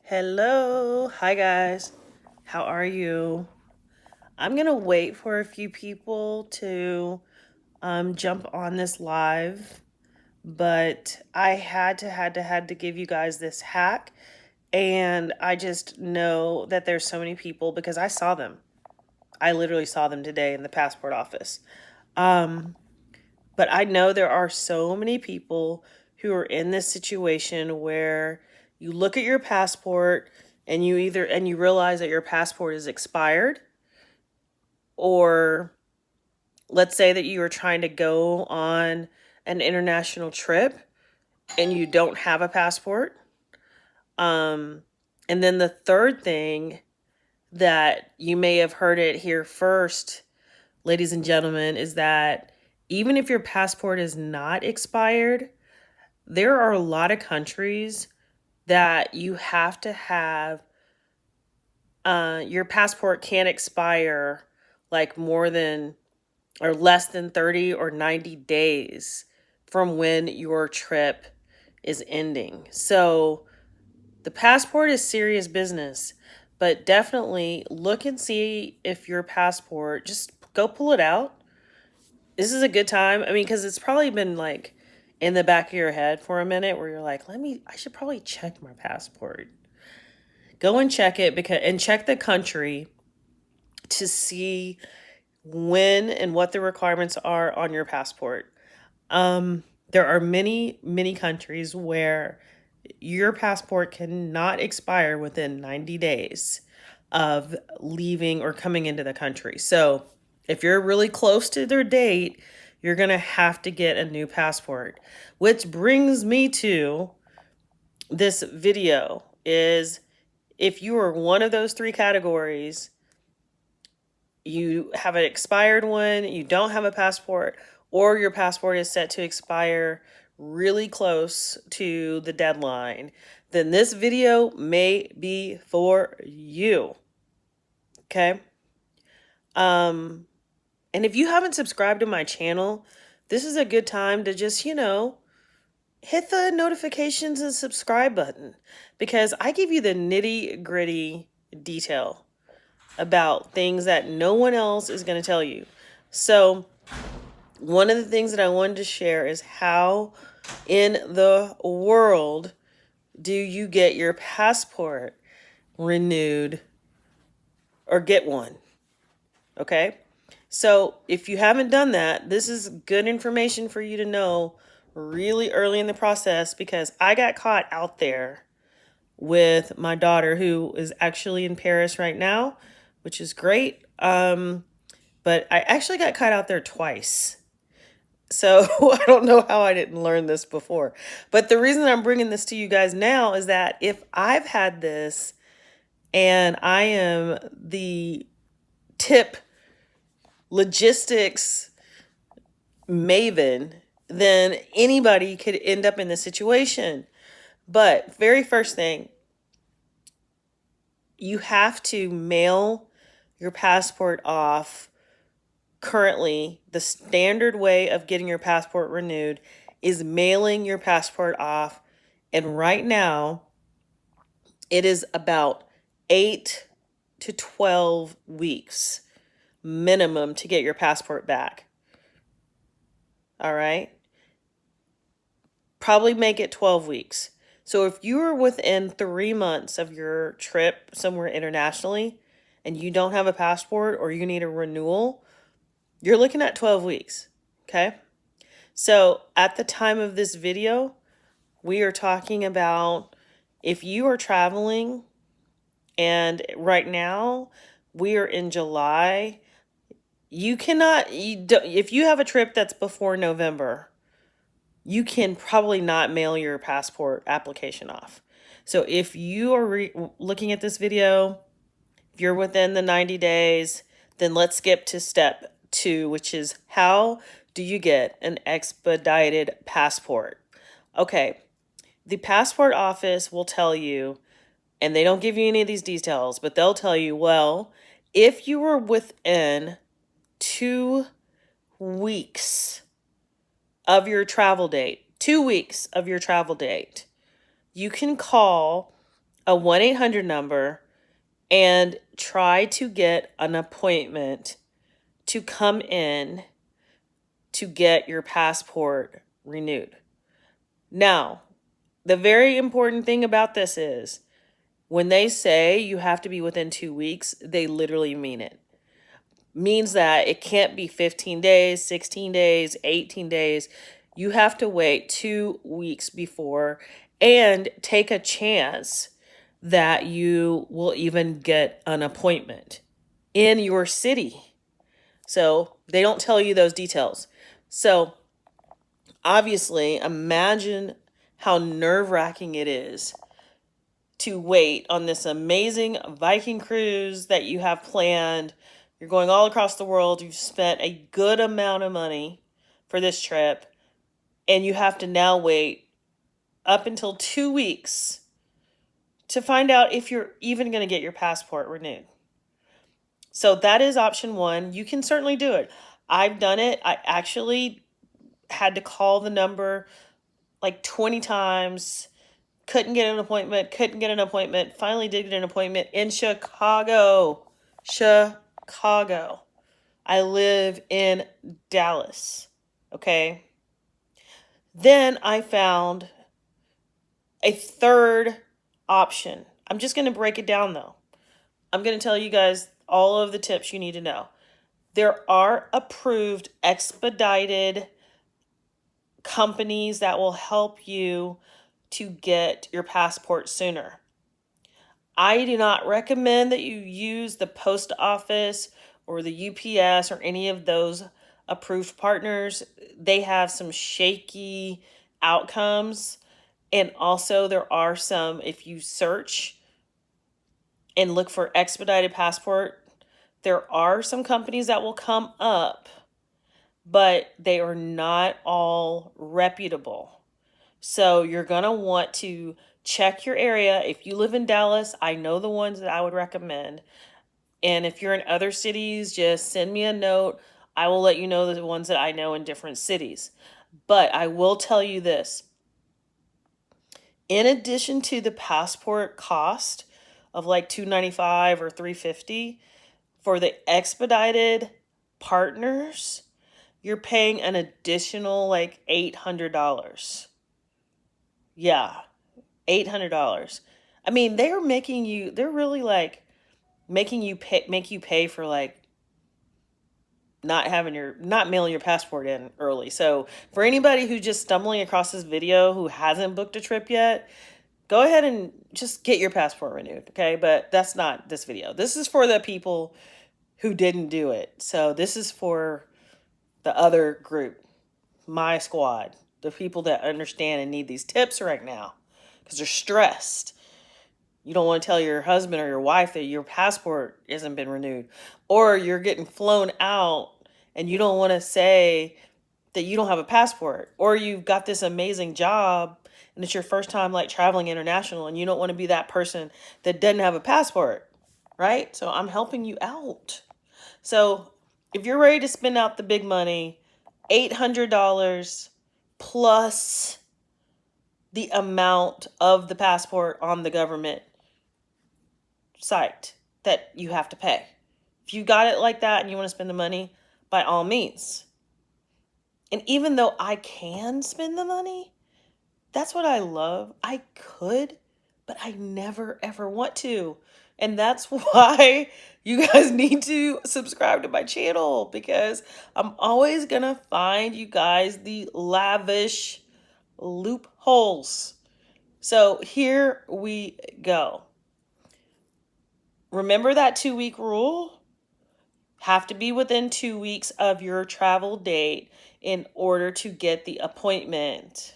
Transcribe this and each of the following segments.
Hello. Hi, guys. How are you? I'm going to wait for a few people to jump on this live, but I had to give you guys this hack. And I just know that there's so many people because I saw them. I literally saw them today in the passport office. Um, but I know there are so many people who are in this situation where you look at your passport and you realize that your passport is expired, or let's say that you are trying to go on an international trip and you don't have a passport. Um and then the third thing that you may have heard it here first, ladies and gentlemen, is that even if your passport is not expired, there are a lot of countries that you have to have your passport can't expire like more than or less than 30 or 90 days from when your trip is ending. So the passport is serious business, but definitely look and see if your passport, just go pull it out. This is a good time. I mean, because it's probably been like in the back of your head for a minute where you're like, I should probably check my passport. Go and check it and check the country to see when and what the requirements are on your passport. There are many countries where your passport cannot expire within 90 days of leaving or coming into the country. So if you're really close to their date, you're going to have to get a new passport. Which brings me to this video is if you are one of those three categories, you have an expired one, you don't have a passport, or your passport is set to expire really close to the deadline, then this video may be for you. Okay? And if you haven't subscribed to my channel, this is a good time to just, hit the notifications and subscribe button because I give you the nitty-gritty detail about things that no one else is going to tell you. So, one of the things that I wanted to share is how in the world do you get your passport renewed or get one? Okay? So, if you haven't done that, this is good information for you to know really early in the process because I got caught out there with my daughter who is actually in Paris right now, which is great. But I actually got caught out there twice. So I don't know how I didn't learn this before. But the reason I'm bringing this to you guys now is that if I've had this and I am the tip logistics maven, then anybody could end up in this situation. But very first thing, you have to mail your passport off. Currently, the standard way of getting your passport renewed is mailing your passport off. And right now, it is about 8 to 12 weeks minimum to get your passport back. All right? Probably make it 12 weeks. So if you are within 3 months of your trip somewhere internationally and you don't have a passport or you need a renewal, you're looking at 12 weeks. Okay? So at the time of this video, we are talking about if you are traveling, and right now we are in July, if you have a trip that's before November, you can probably not mail your passport application off. So if you are looking at this video, if you're within the 90 days, then let's skip to step 2, which is how do you get an expedited passport? Okay, the passport office will tell you, and they don't give you any of these details, but they'll tell you, well, if you were within 2 weeks of your travel date, 2 weeks of your travel date, you can call a 1-800 number and try to get an appointment to come in to get your passport renewed. Now, the very important thing about this is when they say you have to be within 2 weeks, they literally mean it. Means that it can't be 15 days, 16 days, 18 days. You have to wait 2 weeks before and take a chance that you will even get an appointment in your city. So they don't tell you those details. So obviously, imagine how nerve-wracking it is to wait on this amazing Viking cruise that you have planned. You're going all across the world. You've spent a good amount of money for this trip, and you have to now wait up until 2 weeks to find out if you're even going to get your passport renewed. So that is option one. You can certainly do it. I've done it. I actually had to call the number like 20 times. Couldn't get an appointment. Finally did get an appointment in Chicago. Chicago. I live in Dallas. Okay. Then I found a third option. I'm just going to break it down though. I'm going to tell you guys all of the tips you need to know. There are approved expedited companies that will help you to get your passport sooner. I do not recommend that you use the post office or the UPS or any of those approved partners. They have some shaky outcomes. And also there are some, if you search and look for expedited passport, there are some companies that will come up, but they are not all reputable. So you're going to want to check your area. If you live in Dallas, I know the ones that I would recommend. And if you're in other cities, just send me a note. I will let you know the ones that I know in different cities. But I will tell you this. In addition to the passport cost of like $295 or $350, for the expedited partners, you're paying an additional like $800. Yeah, $800. I mean, they're really like making you pay for like not mailing your passport in early. So for anybody who's just stumbling across this video who hasn't booked a trip yet, go ahead and just get your passport renewed, okay? But that's not this video. This is for the people who didn't do it. So this is for the other group, my squad, the people that understand and need these tips right now because they're stressed. You don't want to tell your husband or your wife that your passport hasn't been renewed, or you're getting flown out and you don't want to say that you don't have a passport, or you've got this amazing job and it's your first time like traveling international and you don't want to be that person that doesn't have a passport, right? So I'm helping you out. So if you're ready to spend out the big money, $800 plus the amount of the passport on the government site that you have to pay. If you got it like that and you want to spend the money, by all means. And even though I can spend the money, that's what I love. I could, but I never ever want to. And that's why you guys need to subscribe to my channel, because I'm always going to find you guys the lavish loopholes. So here we go. Remember that 2-week rule? Have to be within 2 weeks of your travel date in order to get the appointment.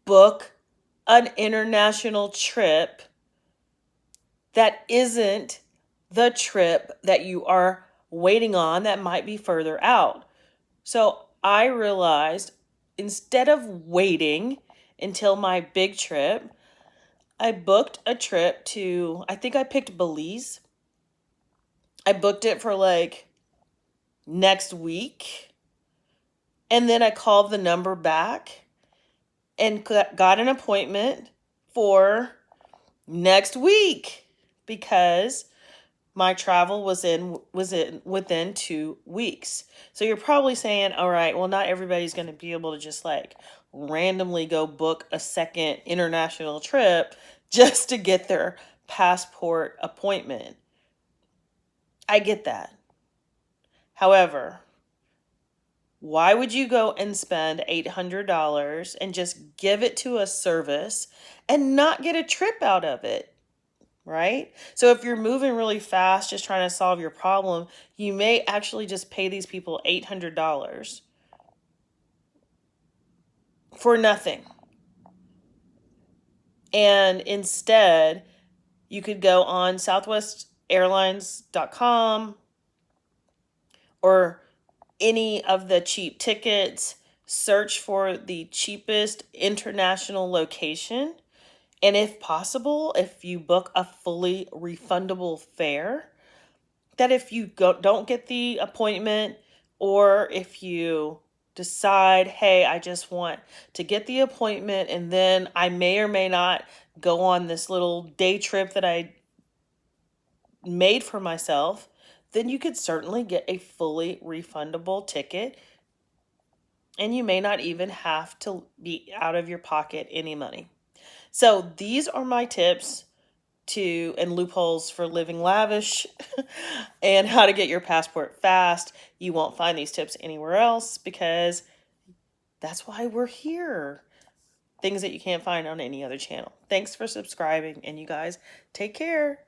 Book an international trip that isn't the trip that you are waiting on that might be further out. So I realized instead of waiting until my big trip, I booked a trip to, I think I picked Belize. I booked it for like next week. And then I called the number back and got an appointment for next week because my travel was in within 2 weeks. So you're probably saying, all right, well, not everybody's going to be able to just like randomly go book a second international trip just to get their passport appointment. I get that. However, why would you go and spend $800 and just give it to a service and not get a trip out of it? Right? So if you're moving really fast, just trying to solve your problem, you may actually just pay these people $800 for nothing. And instead, you could go on southwestairlines.com or any of the cheap tickets, search for the cheapest international location. And if possible, if you book a fully refundable fare, that if you don't get the appointment, or if you decide, hey, I just want to get the appointment and then I may or may not go on this little day trip that I made for myself, then you could certainly get a fully refundable ticket and you may not even have to be out of your pocket any money. So these are my tips to and loopholes for living lavish and how to get your passport fast. You won't find these tips anywhere else because that's why we're here. Things that you can't find on any other channel. Thanks for subscribing, and you guys take care.